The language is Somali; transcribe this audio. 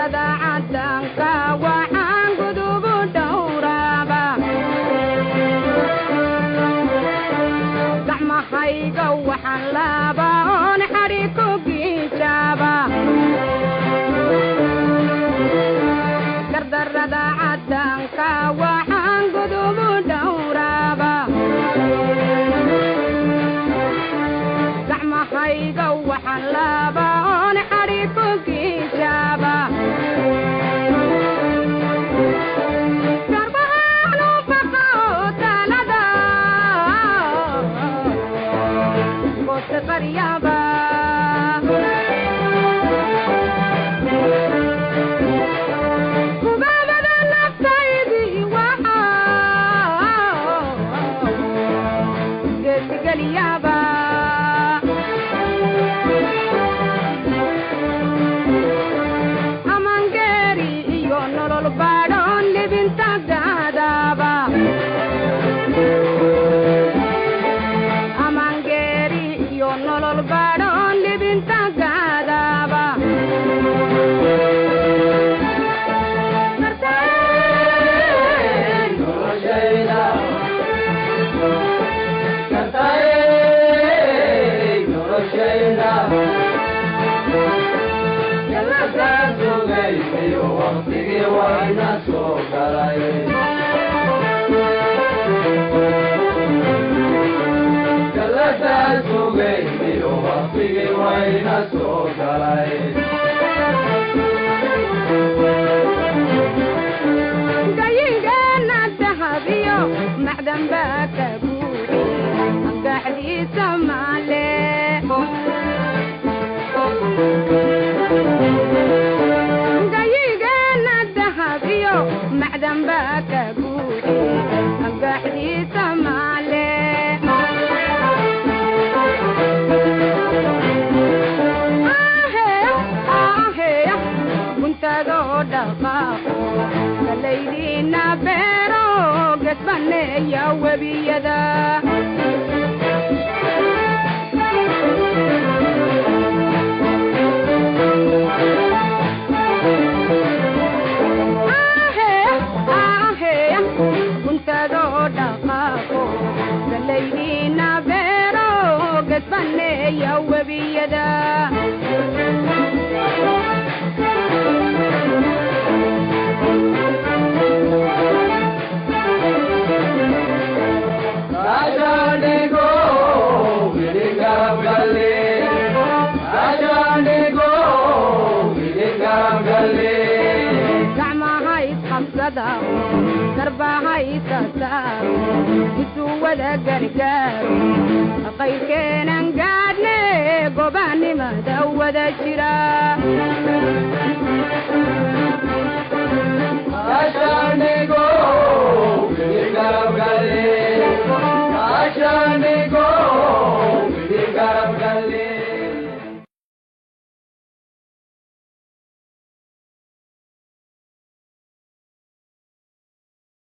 gardarrada caddaanka waxaan gudubu dhowraaba gacmahayga waxaan laaba oon xadhi ku giijaaba gardarrada caddaanka waxaan gudubu dhowraaba gacmahayga waxaan laaba oon xadhi ku giijaaba garbahaanu baqa oo talada goose qaryaaba kubaabada naftaydii waxaa geesigeliyaaba baadhoon libinta gaadaaba amangeeri iyo nolol baadhoon libinta gaadaaba wayna soo galay galadaas ogeyniyo waqtigii wayna soo galay gayigeenna dahabiyo macdan baa ka buuxi gaxdiisa maale macdan baa ka buuxi gaxdiisa maale guntadoo dhaqaaqo galaydiina beero gesbaneeya webiyada guntadoo dhaqaaqo galaydiina beero gesbaneeya webiyada garbahaisa saaro intuu wada gargaaro qayrkeenan gaadhne gobaannimada wada jira